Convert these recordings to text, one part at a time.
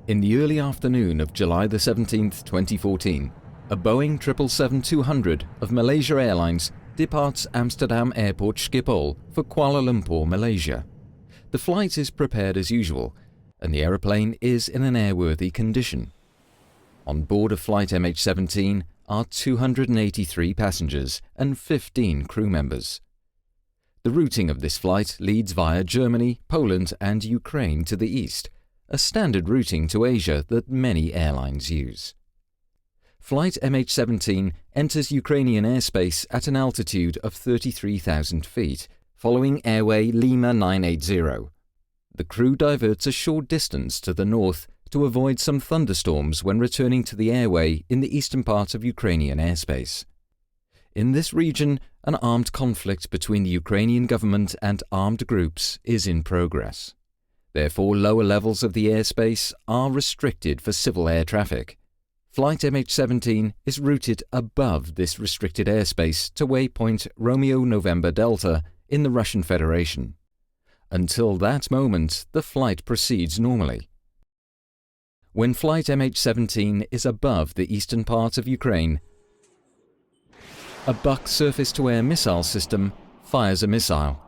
In the early afternoon of July the 17th, 2014, a Boeing 777-200 of Malaysia Airlines departs Amsterdam Airport Schiphol for Kuala Lumpur, Malaysia. The flight is prepared as usual, and the aeroplane is in an airworthy condition. On board of flight MH17 are 283 passengers and 15 crew members. The routing of this flight leads via Germany, Poland and Ukraine to the east, a standard routing to Asia that many airlines use. Flight MH17 enters Ukrainian airspace at an altitude of 33,000 feet, following airway Lima 980. The crew diverts a short distance to the north to avoid some thunderstorms when returning to the airway in the eastern part of Ukrainian airspace. In this region, an armed conflict between the Ukrainian government and armed groups is in progress. Therefore, lower levels of the airspace are restricted for civil air traffic. Flight MH17 is routed above this restricted airspace to waypoint Romeo November Delta in the Russian Federation. Until that moment, the flight proceeds normally. When flight MH17 is above the eastern part of Ukraine, a Buck surface-to-air missile system fires a missile.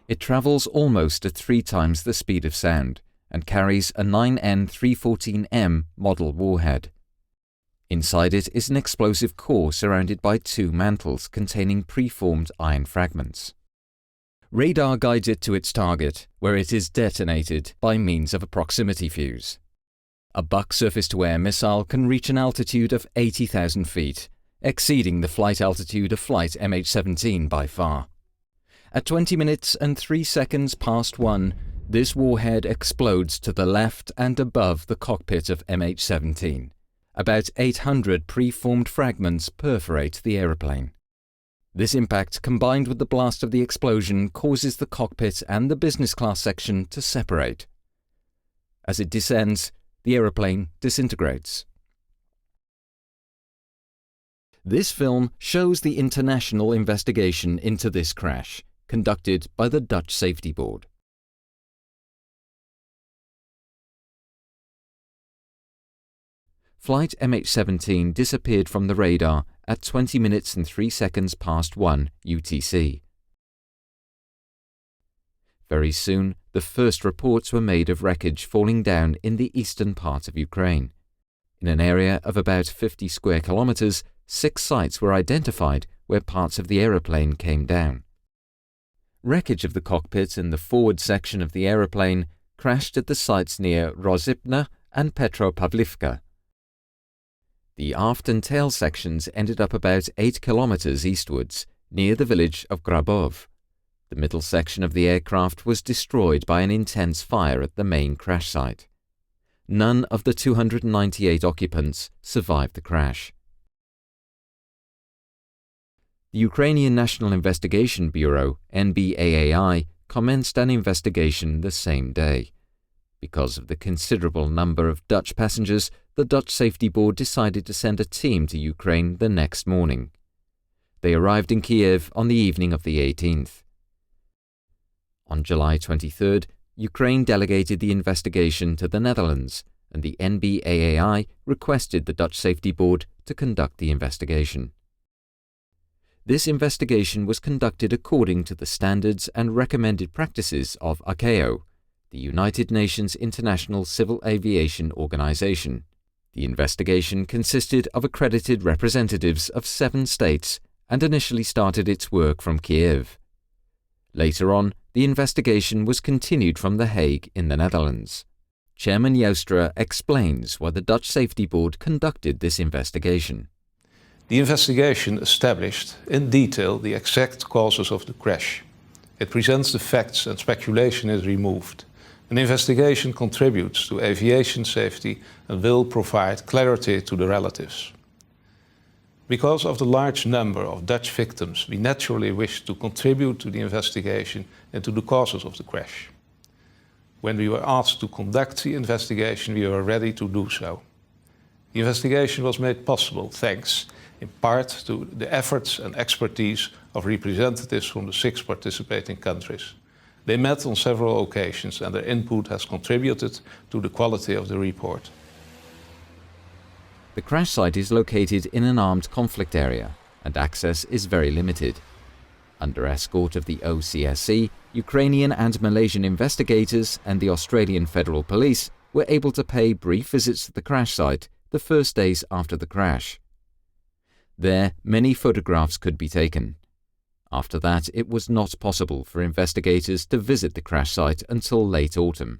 It travels almost at 3 times the speed of sound and carries a 9N314M model warhead. Inside it is an explosive core surrounded by 2 mantles containing preformed iron fragments. Radar guides it to its target, where it is detonated by means of a proximity fuse. A Buck surface-to-air missile can reach an altitude of 80,000 feet, exceeding the flight altitude of flight MH17 by far. At 20 minutes and 3 seconds past 1, this warhead explodes to the left and above the cockpit of MH17. About 800 preformed fragments perforate the aeroplane. This impact, combined with the blast of the explosion, causes the cockpit and the business class section to separate. As it descends, the aeroplane disintegrates. This film shows the international investigation into this crash, conducted by the Dutch Safety Board. Flight MH17 disappeared from the radar at 20 minutes and 3 seconds past 1 UTC. Very soon, the first reports were made of wreckage falling down in the eastern part of Ukraine. In an area of about 50 square kilometers, 6 sites were identified where parts of the aeroplane came down. Wreckage of the cockpit and the forward section of the aeroplane crashed at the sites near Rozipna and Petropavlivka. The aft and tail sections ended up about 8 kilometers eastwards, near the village of Grabov. The middle section of the aircraft was destroyed by an intense fire at the main crash site. None of the 298 occupants survived the crash. The Ukrainian National Investigation Bureau, NBAAI, commenced an investigation the same day. Because of the considerable number of Dutch passengers, the Dutch Safety Board decided to send a team to Ukraine the next morning. They arrived in Kiev on the evening of the 18th. On July 23rd, Ukraine delegated the investigation to the Netherlands, and the NBAAI requested the Dutch Safety Board to conduct the investigation. This investigation was conducted according to the standards and recommended practices of ICAO, the United Nations International Civil Aviation Organization. The investigation consisted of accredited representatives of 7 states and initially started its work from Kiev. Later on, the investigation was continued from The Hague in the Netherlands. Chairman Joustra explains why the Dutch Safety Board conducted this investigation. The investigation established in detail the exact causes of the crash. It presents the facts and speculation is removed. An investigation contributes to aviation safety and will provide clarity to the relatives. Because of the large number of Dutch victims, we naturally wish to contribute to the investigation and to the causes of the crash. When we were asked to conduct the investigation, we were ready to do so. The investigation was made possible thanks, in part, to the efforts and expertise of representatives from the 6 participating countries. They met on several occasions and their input has contributed to the quality of the report. The crash site is located in an armed conflict area and access is very limited. Under escort of the OCSC, Ukrainian and Malaysian investigators and the Australian Federal Police were able to pay brief visits to the crash site the first days after the crash. There, many photographs could be taken. After that, it was not possible for investigators to visit the crash site until late autumn.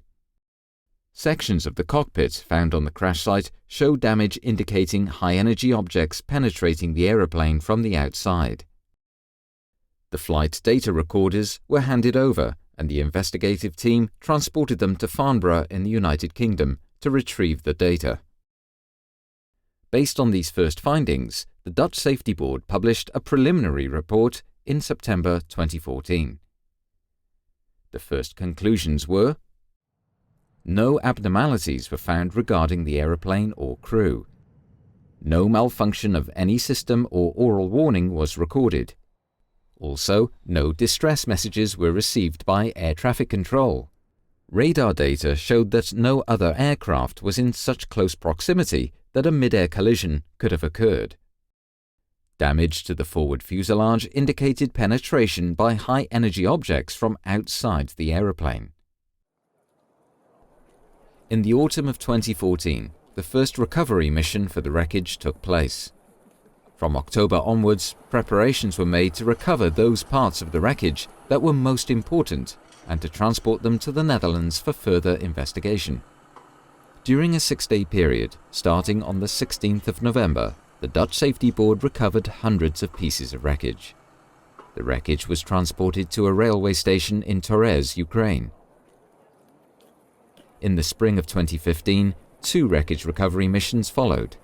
Sections of the cockpit found on the crash site show damage indicating high-energy objects penetrating the aeroplane from the outside. The flight data recorders were handed over and the investigative team transported them to Farnborough in the United Kingdom to retrieve the data. Based on these first findings, the Dutch Safety Board published a preliminary report in September 2014. The first conclusions were: no abnormalities were found regarding the aeroplane or crew. No malfunction of any system or oral warning was recorded. Also, no distress messages were received by air traffic control. Radar data showed that no other aircraft was in such close proximity that a mid-air collision could have occurred. Damage to the forward fuselage indicated penetration by high-energy objects from outside the aeroplane. In the autumn of 2014, the first recovery mission for the wreckage took place. From October onwards, preparations were made to recover those parts of the wreckage that were most important and to transport them to the Netherlands for further investigation. During a 6-day period, starting on the 16th of November, the Dutch Safety Board recovered hundreds of pieces of wreckage. The wreckage was transported to a railway station in Torez, Ukraine. In the spring of 2015, 2 wreckage recovery missions followed.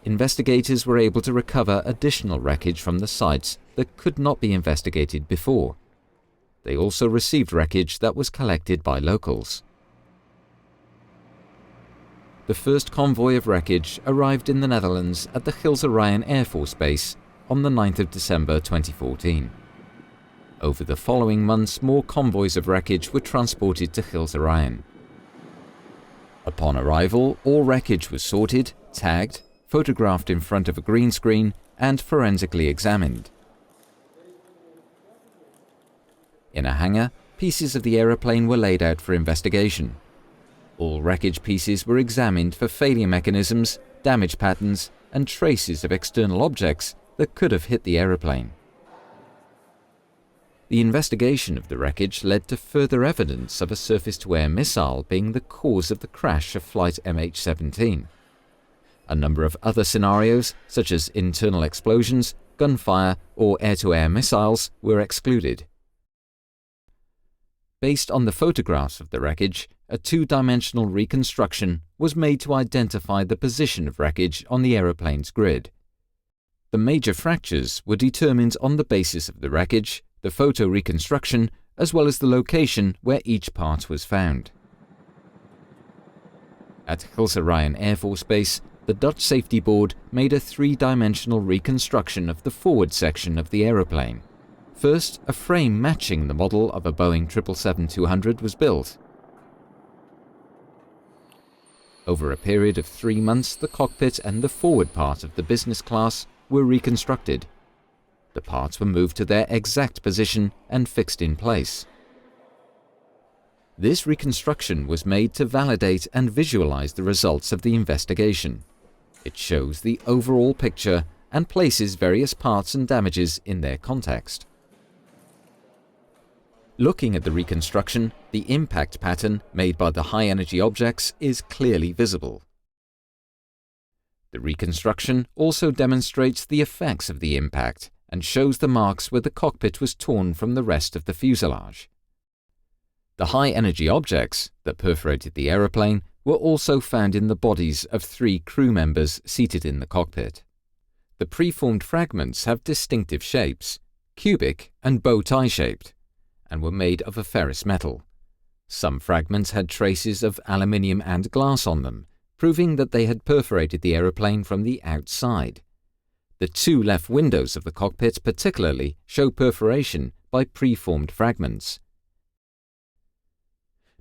Investigators were able to recover additional wreckage from the sites that could not be investigated before. They also received wreckage that was collected by locals. The first convoy of wreckage arrived in the Netherlands at the Gilse Ryan Air Force Base on the 9th of December 2014. Over the following months, more convoys of wreckage were transported to Gilse Ryan. Upon arrival, all wreckage was sorted, tagged, photographed in front of a green screen, and forensically examined. In a hangar, pieces of the aeroplane were laid out for investigation. All wreckage pieces were examined for failure mechanisms, damage patterns, and traces of external objects that could have hit the aeroplane. The investigation of the wreckage led to further evidence of a surface-to-air missile being the cause of the crash of flight MH17. A number of other scenarios, such as internal explosions, gunfire, or air-to-air missiles, were excluded. Based on the photographs of the wreckage, a 2-dimensional reconstruction was made to identify the position of wreckage on the aeroplane's grid. The major fractures were determined on the basis of the wreckage, the photo reconstruction, as well as the location where each part was found. At Gilse Ryan Air Force Base, the Dutch Safety Board made a 3-dimensional reconstruction of the forward section of the aeroplane. First, a frame matching the model of a Boeing 777-200 was built. Over a period of 3 months, the cockpit and the forward part of the business class were reconstructed. The parts were moved to their exact position and fixed in place. This reconstruction was made to validate and visualize the results of the investigation. It shows the overall picture and places various parts and damages in their context. Looking at the reconstruction, the impact pattern made by the high-energy objects is clearly visible. The reconstruction also demonstrates the effects of the impact and shows the marks where the cockpit was torn from the rest of the fuselage. The high-energy objects that perforated the aeroplane were also found in the bodies of 3 crew members seated in the cockpit. The preformed fragments have distinctive shapes, cubic and bow tie shaped, and were made of a ferrous metal. Some fragments had traces of aluminium and glass on them, proving that they had perforated the aeroplane from the outside. The 2 left windows of the cockpit particularly show perforation by preformed fragments.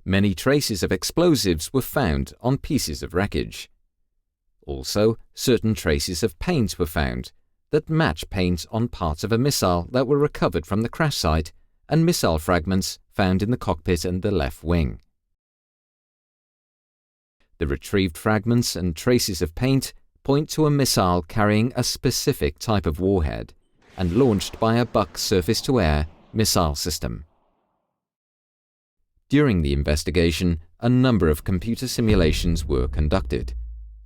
Many traces of explosives were found on pieces of wreckage. Also, certain traces of paint were found that match paint on parts of a missile that were recovered from the crash site and missile fragments found in the cockpit and the left wing. The retrieved fragments and traces of paint point to a missile carrying a specific type of warhead and launched by a Buck surface-to-air missile system. During the investigation, a number of computer simulations were conducted.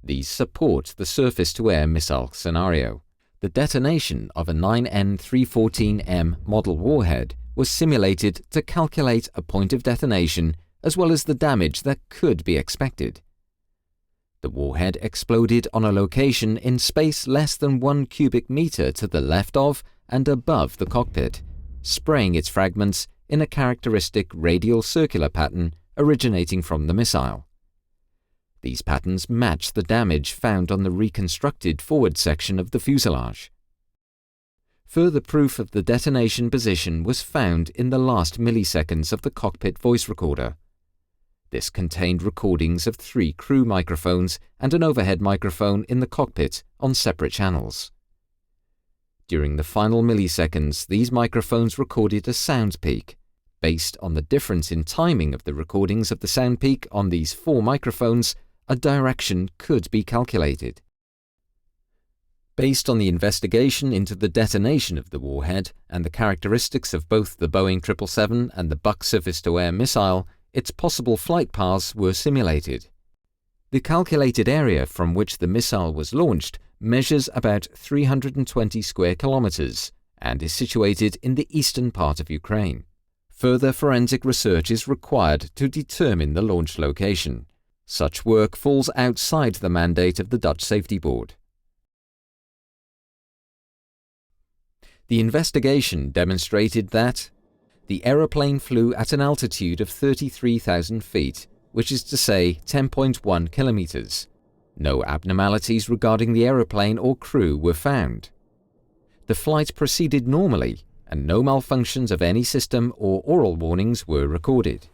These support the surface-to-air missile scenario. The detonation of a 9N314M model warhead was simulated to calculate a point of detonation as well as the damage that could be expected. The warhead exploded on a location in space less than 1 cubic meter to the left of and above the cockpit, spraying its fragments in a characteristic radial circular pattern originating from the missile. These patterns match the damage found on the reconstructed forward section of the fuselage. Further proof of the detonation position was found in the last milliseconds of the cockpit voice recorder. This contained recordings of 3 crew microphones and an overhead microphone in the cockpit on separate channels. During the final milliseconds, these microphones recorded a sound peak. Based on the difference in timing of the recordings of the sound peak on these 4 microphones, a direction could be calculated. Based on the investigation into the detonation of the warhead and the characteristics of both the Boeing 777 and the Buck surface-to-air missile, its possible flight paths were simulated. The calculated area from which the missile was launched measures about 320 square kilometers and is situated in the eastern part of Ukraine. Further forensic research is required to determine the launch location. Such work falls outside the mandate of the Dutch Safety Board. The investigation demonstrated that the aeroplane flew at an altitude of 33,000 feet, which is to say 10.1 kilometers. No abnormalities regarding the aeroplane or crew were found. The flight proceeded normally, and no malfunctions of any system or oral warnings were recorded.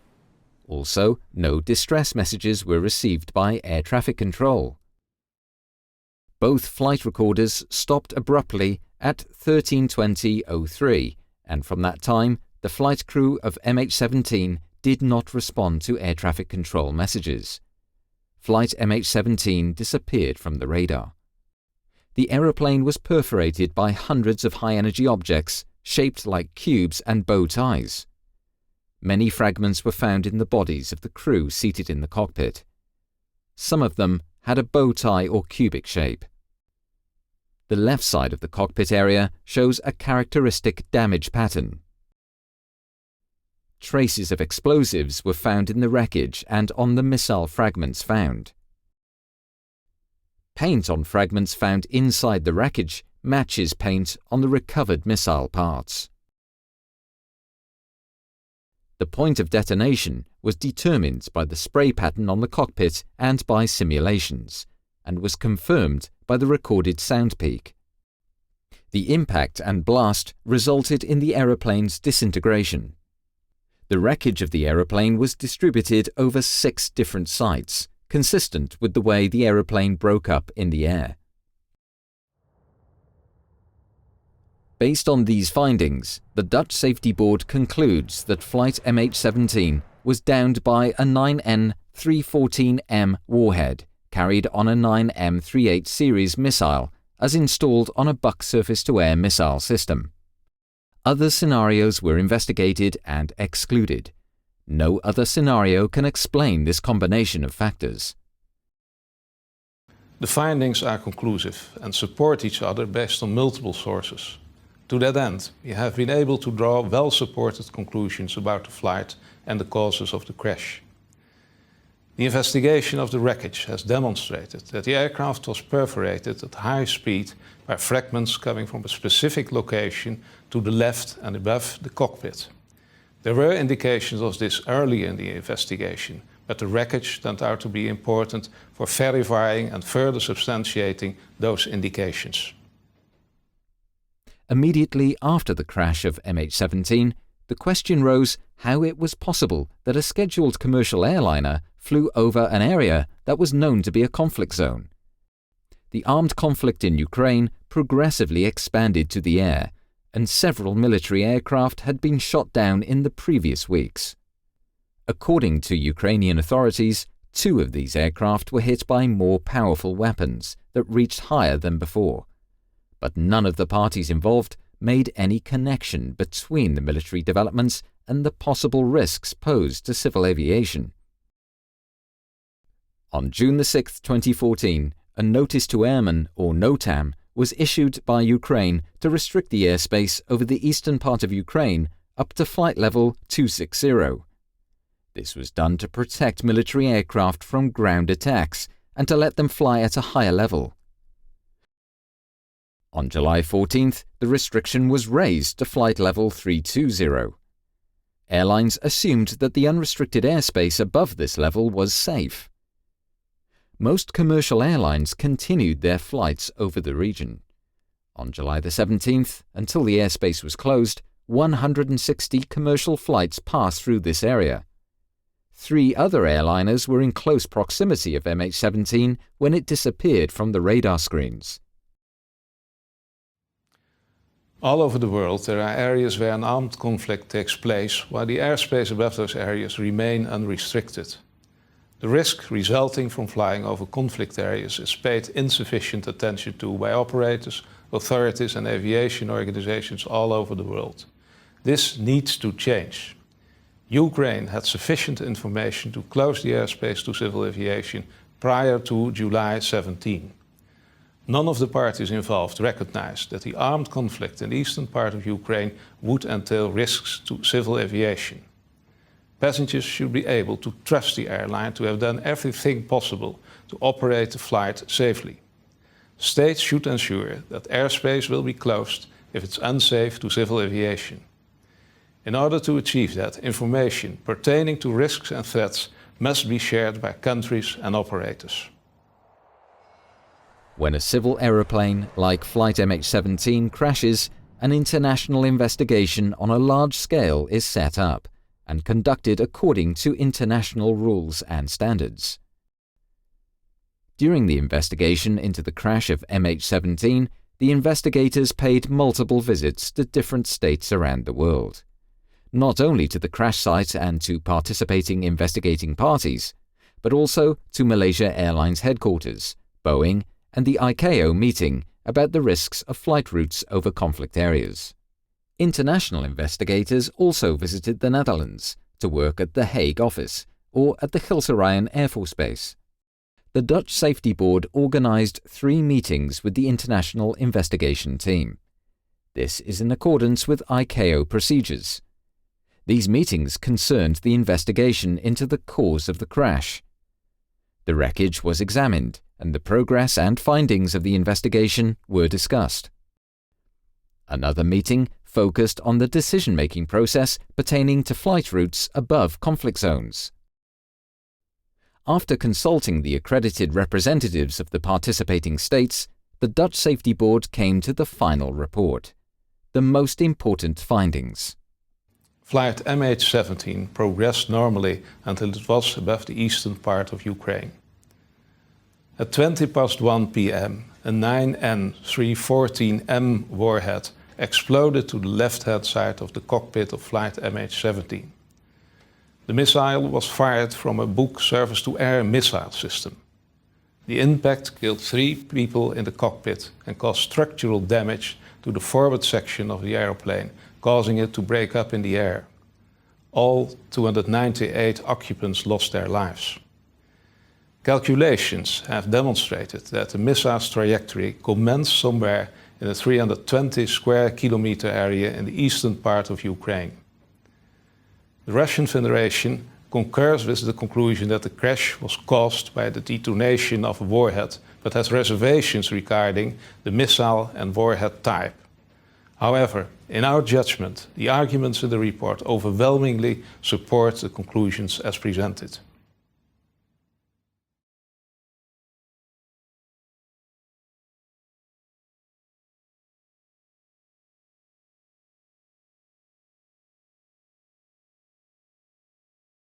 Also, no distress messages were received by air traffic control. Both flight recorders stopped abruptly at 13:20:03, and from that time, the flight crew of MH17 did not respond to air traffic control messages. Flight MH17 disappeared from the radar. The aeroplane was perforated by hundreds of high-energy objects shaped like cubes and bow ties. Many fragments were found in the bodies of the crew seated in the cockpit. Some of them had a bow tie or cubic shape. The left side of the cockpit area shows a characteristic damage pattern. Traces of explosives were found in the wreckage and on the missile fragments found. Paint on fragments found inside the wreckage matches paint on the recovered missile parts. The point of detonation was determined by the spray pattern on the cockpit and by simulations, and was confirmed by the recorded sound peak. The impact and blast resulted in the aeroplane's disintegration. The wreckage of the aeroplane was distributed over 6 different sites, consistent with the way the aeroplane broke up in the air. Based on these findings, the Dutch Safety Board concludes that flight MH17 was downed by a 9N314M warhead carried on a 9M38 series missile as installed on a Buck surface-to-air missile system. Other scenarios were investigated and excluded. No other scenario can explain this combination of factors. The findings are conclusive and support each other based on multiple sources. To that end, we have been able to draw well-supported conclusions about the flight and the causes of the crash. The investigation of the wreckage has demonstrated that the aircraft was perforated at high speed by fragments coming from a specific location to the left and above the cockpit. There were indications of this early in the investigation, but the wreckage turned out to be important for verifying and further substantiating those indications. Immediately after the crash of MH17, the question rose how it was possible that a scheduled commercial airliner flew over an area that was known to be a conflict zone. The armed conflict in Ukraine progressively expanded to the air, and several military aircraft had been shot down in the previous weeks. According to Ukrainian authorities, 2 of these aircraft were hit by more powerful weapons that reached higher than before, but none of the parties involved made any connection between the military developments and the possible risks posed to civil aviation. On June 6, 2014, a Notice to Airmen, or NOTAM, was issued by Ukraine to restrict the airspace over the eastern part of Ukraine up to flight level 260. This was done to protect military aircraft from ground attacks and to let them fly at a higher level. On July 14th, the restriction was raised to flight level 320. Airlines assumed that the unrestricted airspace above this level was safe. Most commercial airlines continued their flights over the region. On July 17th, until the airspace was closed, 160 commercial flights passed through this area. 3 other airliners were in close proximity of MH17 when it disappeared from the radar screens. All over the world there are areas where an armed conflict takes place while the airspace above those areas remain unrestricted. The risk resulting from flying over conflict areas is paid insufficient attention to by operators, authorities and aviation organizations all over the world. This needs to change. Ukraine had sufficient information to close the airspace to civil aviation prior to July 17. None of the parties involved recognized that the armed conflict in the eastern part of Ukraine would entail risks to civil aviation. Passengers should be able to trust the airline to have done everything possible to operate the flight safely. States should ensure that airspace will be closed if it's unsafe to civil aviation. In order to achieve that, information pertaining to risks and threats must be shared by countries and operators. When a civil aeroplane like Flight MH17 crashes, an international investigation on a large scale is set up and conducted according to international rules and standards. During the investigation into the crash of MH17, the investigators paid multiple visits to different states around the world, not only to the crash site and to participating investigating parties, but also to Malaysia Airlines headquarters, Boeing, and the ICAO meeting about the risks of flight routes over conflict areas. International investigators also visited the Netherlands to work at the Hague office or at the Gilserijen Air Force Base. The Dutch Safety Board organized 3 meetings with the international investigation team. This is in accordance with ICAO procedures. These meetings concerned the investigation into the cause of the crash. The wreckage was examined, and the progress and findings of the investigation were discussed. Another meeting focused on the decision-making process pertaining to flight routes above conflict zones. After consulting the accredited representatives of the participating states, the Dutch Safety Board came to the final report, the most important findings. Flight MH17 progressed normally until it was above the eastern part of Ukraine. At 1 p.m, a 9N314M warhead exploded to the left-hand side of the cockpit of Flight MH17. The missile was fired from a Buk surface-to-air missile system. The impact killed 3 people in the cockpit and caused structural damage to the forward section of the aeroplane, causing it to break up in the air. All 298 occupants lost their lives. Calculations have demonstrated that the missile's trajectory commenced somewhere in a 320 square kilometer area in the eastern part of Ukraine. The Russian Federation concurs with the conclusion that the crash was caused by the detonation of a warhead, but has reservations regarding the missile and warhead type. However, in our judgment, the arguments in the report overwhelmingly support the conclusions as presented.